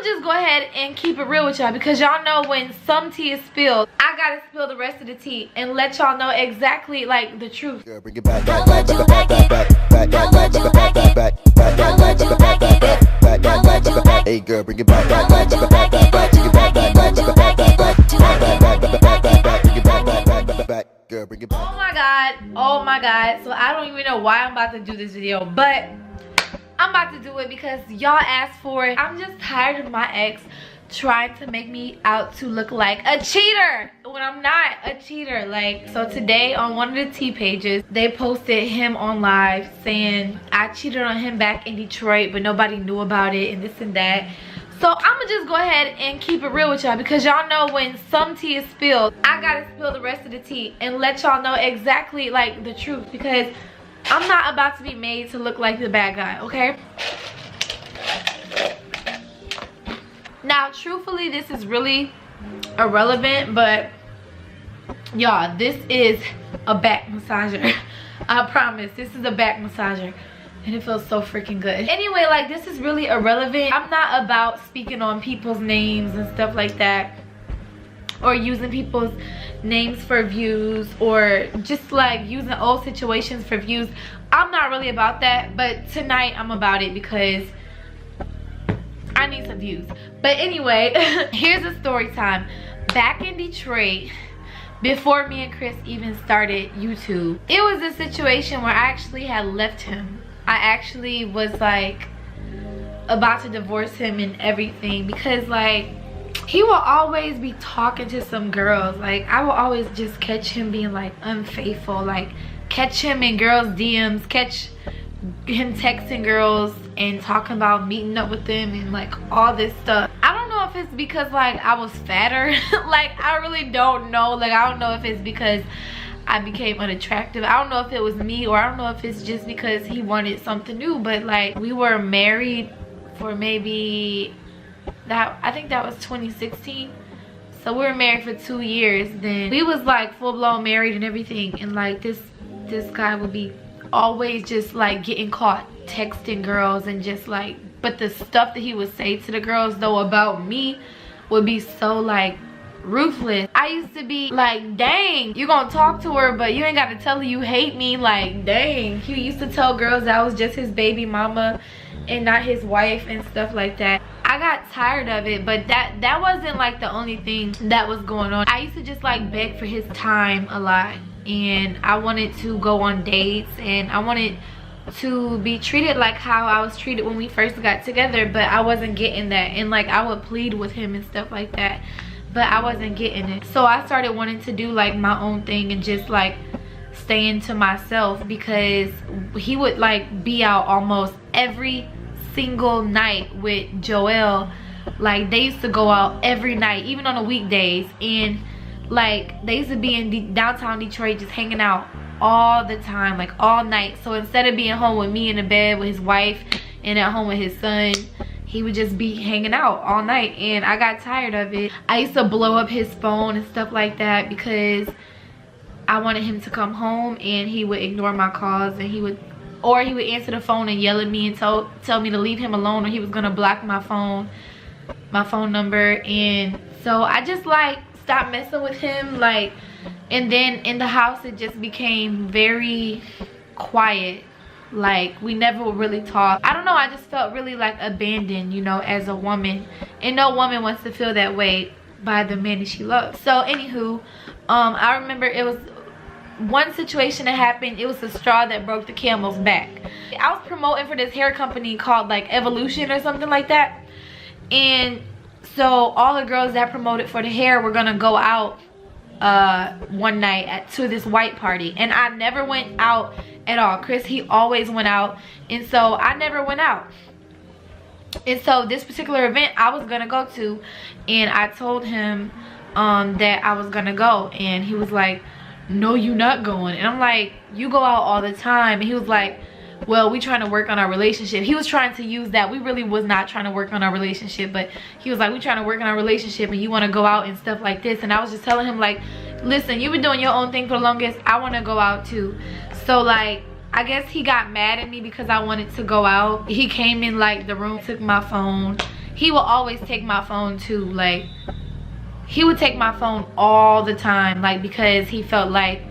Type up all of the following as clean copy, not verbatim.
I'ma just go ahead and keep it real with y'all, because y'all know when some tea is spilled, I gotta spill the rest of the tea and let y'all know exactly like the truth. Girl, bring it back, back, back, back, back, back, back, back, back, back, back, back, back, back, back. Hey girl, bring it back, back, back, back, back, back, back, bring it back, back, back, back, back, back, back, bring it back, back, back, back, back. Girl, bring it back. Oh my god. So I don't even know why I'm about to do this video, but I'm about to do it because y'all asked for it. I'm just tired of my ex trying to make me out to look like a cheater when I'm not a cheater. Like, so today on one of the tea pages, they posted him on live saying I cheated on him back in Detroit, but nobody knew about it and this and that. So I'ma just go ahead and keep it real with y'all, because y'all know when some tea is spilled, I gotta spill the rest of the tea and let y'all know exactly like the truth, because I'm not about to be made to look like the bad guy, okay? Now, truthfully, this is really irrelevant, but y'all, this is a back massager. I promise, this is a back massager. And it feels so freaking good. Anyway, like, this is really irrelevant. I'm not about speaking on people's names and stuff like that, or using people's names for views, or just like using old situations for views. I'm not really about that, but tonight I'm about it because I need some views. But anyway, here's a story time. Back in Detroit, before me and Chris even started YouTube, it was a situation where I actually had left him. I actually was like about to divorce him and everything, because like he will always be talking to some girls. Like, I will always just catch him being like unfaithful, like catch him in girls' DMs, catch him texting girls and talking about meeting up with them and like all this stuff. I don't know if it's because like I was fatter. Like, I really don't know. Like, I don't know if it's because I became unattractive. I don't know if it was me, or I don't know if it's just because he wanted something new. But like, we were married for maybe I think that was 2016. So we were married for 2 years. Then we was like full-blown married and everything, and like this guy would be always just like getting caught texting girls and just like, but the stuff that he would say to the girls though about me would be so like ruthless. I used to be like, dang, you gonna talk to her but you ain't gotta tell her you hate me. Like, dang, he used to tell girls that I was just his baby mama and not his wife and stuff like that. I got tired of it, but that wasn't like the only thing that was going on. I used to just like beg for his time a lot, and I wanted to go on dates, and I wanted to be treated like how I was treated when we first got together, but I wasn't getting that. And like, I would plead with him and stuff like that, but I wasn't getting it. So I started wanting to do like my own thing and just like staying to myself, because he would like be out almost every single night with Joel. Like, they used to go out every night, even on the weekdays, and like they used to be in downtown Detroit just hanging out all the time, like all night. So instead of being home with me in the bed with his wife and at home with his son, he would just be hanging out all night, and I got tired of it. I used to blow up his phone and stuff like that because I wanted him to come home, and he would ignore my calls, and he would answer the phone and yell at me and tell me to leave him alone, or he was gonna block my phone number. And so I just like stopped messing with him. Like, and then in the house it just became very quiet. Like, we never would really talk. I don't know, I just felt really like abandoned, you know, as a woman, and no woman wants to feel that way by the man that she loves. So anywho, I remember it was one situation that happened. It was the straw that broke the camel's back. I was promoting for this hair company called like Evolution or something like that, and so all the girls that promoted for the hair were gonna go out one night to this white party, and I never went out at all. Chris, he always went out, and so I never went out. And so this particular event I was gonna go to, and I told him that I was gonna go, and he was like, no, you not going. And I'm like, you go out all the time. And he was like, well, we trying to work on our relationship. He was trying to use that. We really was not trying to work on our relationship, but he was like, we trying to work on our relationship and you want to go out and stuff like this. And I was just telling him like, listen, you've been doing your own thing for the longest. I want to go out too. So like, I guess he got mad at me because I wanted to go out. He came in like the room, took my phone. he will always take my phone too. Like, he would take my phone all the time, like, because he felt like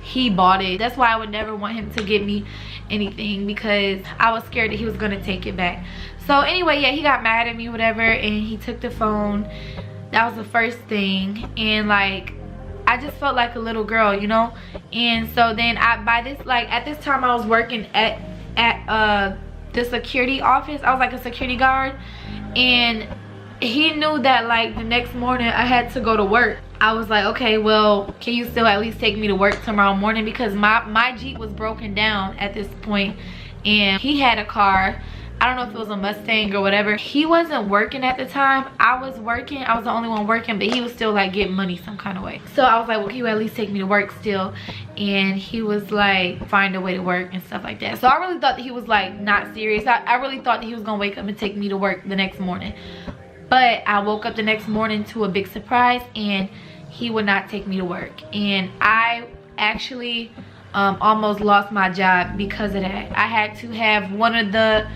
he bought it. That's why I would never want him to give me anything, because I was scared that he was gonna take it back. So anyway, yeah, he got mad at me, whatever, and he took the phone. That was the first thing. And like, I just felt like a little girl, you know. And so then at this time I was working at the security office. I was like a security guard, and he knew that like the next morning I had to go to work. I was like, okay, well, can you still at least take me to work tomorrow morning, because my Jeep was broken down at this point, and he had a car. I don't know if it was a Mustang or whatever. He wasn't working at the time. I was working. I was the only one working, but he was still like getting money some kind of way. So I was like, well, can you at least take me to work still? And he was like, find a way to work and stuff like that. So I really thought that he was like not serious. I really thought that he was gonna wake up and take me to work the next morning. But I woke up the next morning to a big surprise, and he would not take me to work. And I actually almost lost my job because of that. I had to have one of the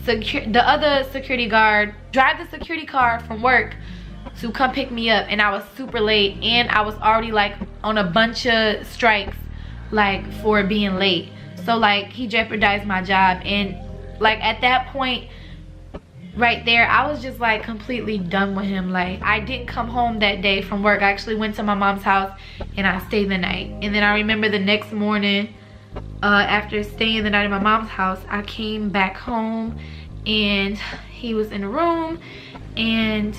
other security guard drive the security car from work to come pick me up, and I was super late, and I was already like on a bunch of strikes like for being late. So like, he jeopardized my job. And like at that point right there, I was just like completely done with him. Like, I didn't come home that day from work. I actually went to my mom's house and I stayed the night. And then I remember the next morning, after staying the night at my mom's house, I came back home and he was in the room, and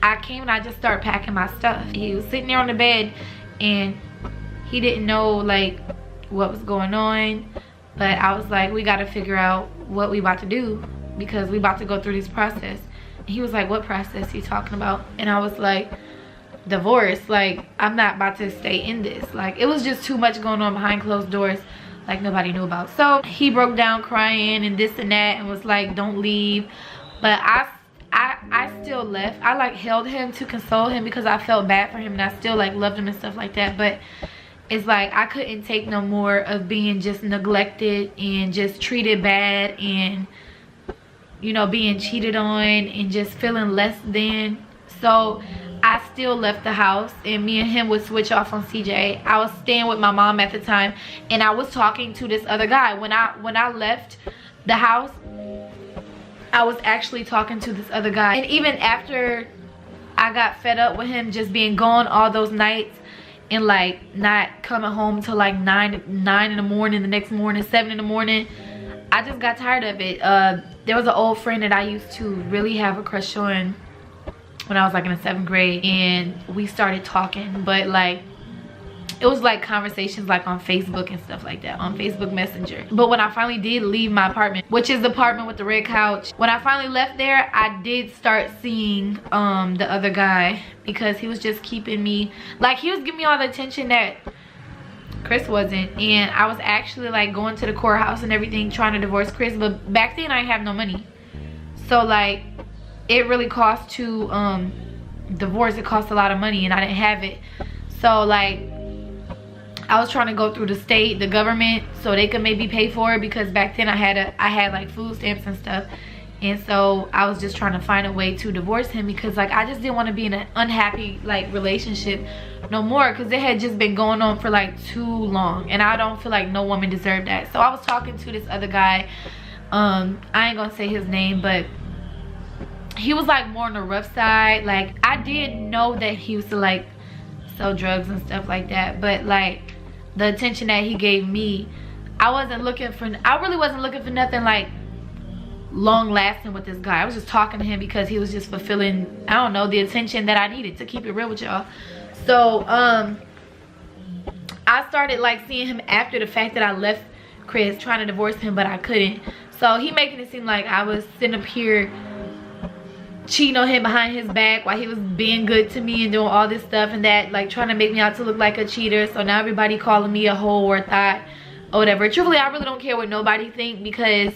I came and I just started packing my stuff. He was sitting there on the bed, and he didn't know like what was going on, but I was like, we got to figure out what we about to do, because we about to go through this process. And he was like, what process you talking about? And I was like, divorce. Like, I'm not about to stay in this. Like, it was just too much going on behind closed doors, like nobody knew about. So he broke down crying and this and that, and was like, don't leave. But I still left. I like held him to console him, because I felt bad for him, and I still like loved him and stuff like that. But it's like, I couldn't take no more of being just neglected and just treated bad, and you know, being cheated on and just feeling less than. So I still left the house, and me and him would switch off on CJ. I was staying with my mom at the time, and I was talking to this other guy. When I left the house, I was actually talking to this other guy. And even after I got fed up with him just being gone all those nights, and like not coming home till like 9 in the morning, the next morning 7 in the morning, I just got tired of it. There was an old friend that I used to really have a crush on when I was like in the 7th grade, and we started talking, but like it was like conversations like on Facebook and stuff like that, on Facebook Messenger. But when I finally did leave my apartment, which is the apartment with the red couch, when I finally left there, I did start seeing the other guy, because he was just keeping me, like he was giving me all the attention that Chris wasn't. And I was actually like going to the courthouse and everything trying to divorce Chris, but back then I didn't have no money. So like, it really cost to divorce, it cost a lot of money, and I didn't have it. So like, I was trying to go through the state, the government, so they could maybe pay for it, because back then I had like food stamps and stuff. And so I was just trying to find a way to divorce him, because like I just didn't want to be in an unhappy like relationship no more, because it had just been going on for like too long, and I don't feel like no woman deserved that. So I was talking to this other guy, I ain't gonna say his name, but he was like more on the rough side. Like, I did know that he used to like sell drugs and stuff like that, but like the attention that he gave me, I really wasn't looking for nothing like long lasting with this guy. I was just talking to him because he was just fulfilling, I don't know, the attention that I needed, to keep it real with y'all. So I started like seeing him after the fact that I left Chris, trying to divorce him, but I couldn't. So he making it seem like I was sitting up here cheating on him behind his back while he was being good to me and doing all this stuff and that, like trying to make me out to look like a cheater. So now everybody calling me a hoe or a thought or whatever. Truthfully, I really don't care what nobody think, because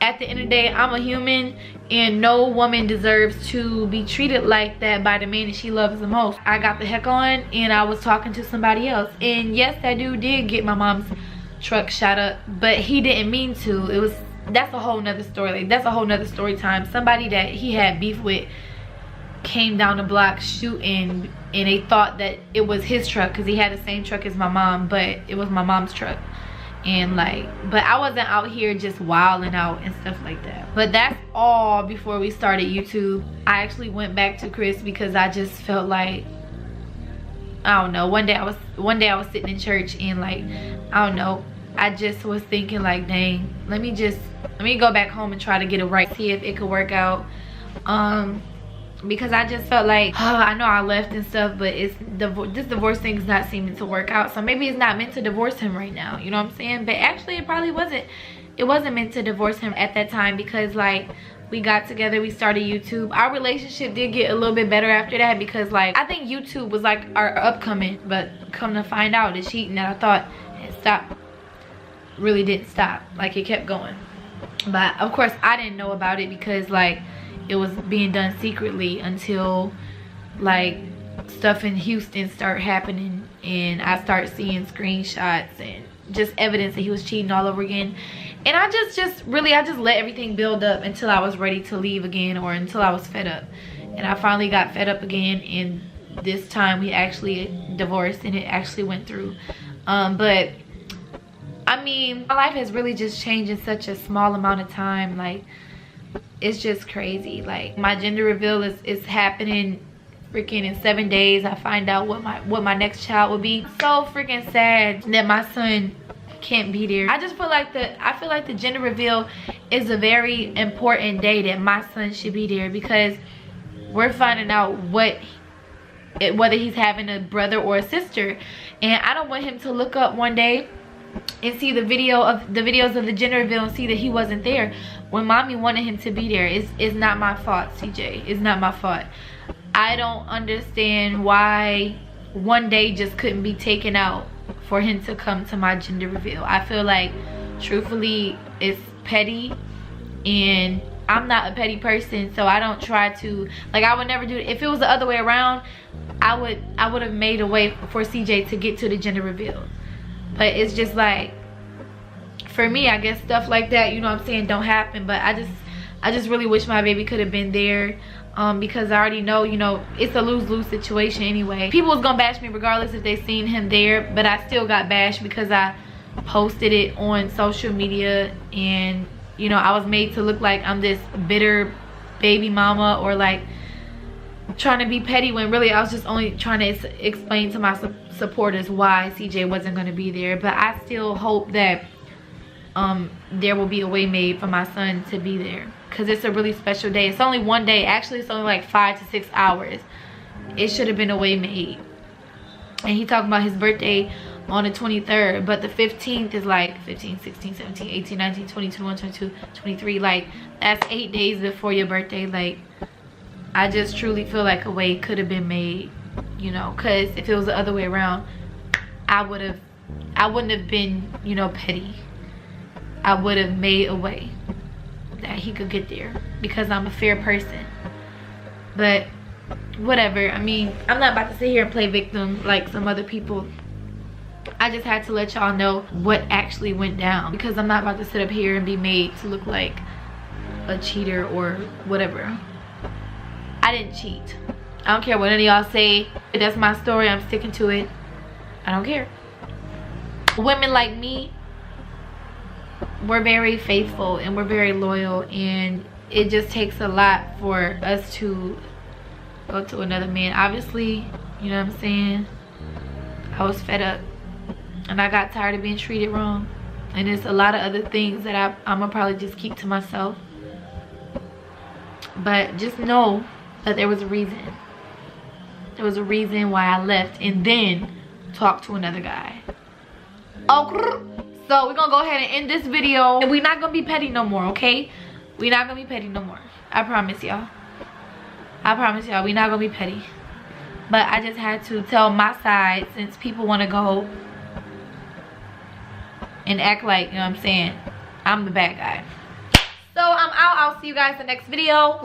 at the end of the day, I'm a human, and no woman deserves to be treated like that by the man that she loves the most. I got the heck on and I was talking to somebody else, and yes, that dude did get my mom's truck shot up, but he didn't mean to. It was that's a whole nother story. Like, that's a whole nother story time. Somebody that he had beef with came down the block shooting, and they thought that it was his truck because he had the same truck as my mom, but it was my mom's truck. And like, but I wasn't out here just wilding out and stuff like that. But that's all before we started YouTube. I actually went back to Chris because I just felt like, I don't know, one day I was sitting in church, and like, I don't know, I just was thinking like, dang, let me go back home and try to get it right, see if it could work out. Because I just felt like, oh, I know I left and stuff, but this divorce thing is not seeming to work out. So maybe it's not meant to divorce him right now, you know what I'm saying? But actually it probably wasn't. It wasn't meant to divorce him at that time, because like, we got together, we started YouTube. Our relationship did get a little bit better after that, because like, I think YouTube was like our upcoming, but come to find out, the cheating that I thought had stopped really didn't stop. Like, it kept going. But of course I didn't know about it, because like, it was being done secretly until like stuff in Houston started happening, and I started seeing screenshots and just evidence that he was cheating all over again. And I just let everything build up until I was ready to leave again, or until I was fed up. And I finally got fed up again, and this time we actually divorced, and it actually went through. But I mean, my life has really just changed in such a small amount of time. Like, it's just crazy. Like, my gender reveal is happening freaking in 7 days. I find out what my next child will be. So freaking sad that my son can't be there. I feel like the gender reveal is a very important day that my son should be there, because we're finding out whether he's having a brother or a sister. And I don't want him to look up one day and see the videos of the gender reveal and see that he wasn't there when mommy wanted him to be there. It's not my fault, CJ. It's not my fault. I don't understand why one day just couldn't be taken out for him to come to my gender reveal. I feel like, truthfully, it's petty, and I'm not a petty person, so I don't try to, like, I would never do it. If it was the other way around, I would have made a way for CJ to get to the gender reveal. But it's just like, for me, I guess stuff like that, you know what I'm saying, don't happen. But I just really wish my baby could have been there, because I already know, you know, it's a lose-lose situation anyway. People was gonna bash me regardless if they seen him there, but I still got bashed because I posted it on social media, and you know, I was made to look like I'm this bitter baby mama, or like trying to be petty, when really I was just only trying to explain to my supporters why CJ wasn't going to be there. But I still hope that there will be a way made for my son to be there, because it's a really special day. It's only one day. Actually, it's only like 5 to 6 hours. It should have been a way made. And he talking about his birthday on the 23rd, but the 15th is like 15, 16, 17, 18, 19, 20, 21, 22, 23. Like, that's 8 days before your birthday. Like, I just truly feel like a way could have been made, you know, because if it was the other way around, I wouldn't have been, you know, petty. I would have made a way that he could get there, because I'm a fair person. But whatever, I mean, I'm not about to sit here and play victim like some other people. I just had to let y'all know what actually went down, because I'm not about to sit up here and be made to look like a cheater or whatever. I didn't cheat. I don't care what any of y'all say. That's my story. I'm sticking to it. I don't care. Women like me, we're very faithful and we're very loyal, and it just takes a lot for us to go to another man. Obviously, you know what I'm saying, I was fed up and I got tired of being treated wrong, and there's a lot of other things that I'm gonna probably just keep to myself. But just know that there was a reason. There was a reason why I left and then talked to another guy. Oh, so we're gonna go ahead and end this video, and we're not gonna be petty no more, okay? We're not gonna be petty no more. I promise y'all. I promise y'all, we're not gonna be petty. But I just had to tell my side, since people want to go and act like, you know what I'm saying, I'm the bad guy. So I'm out. I'll see you guys in the next video.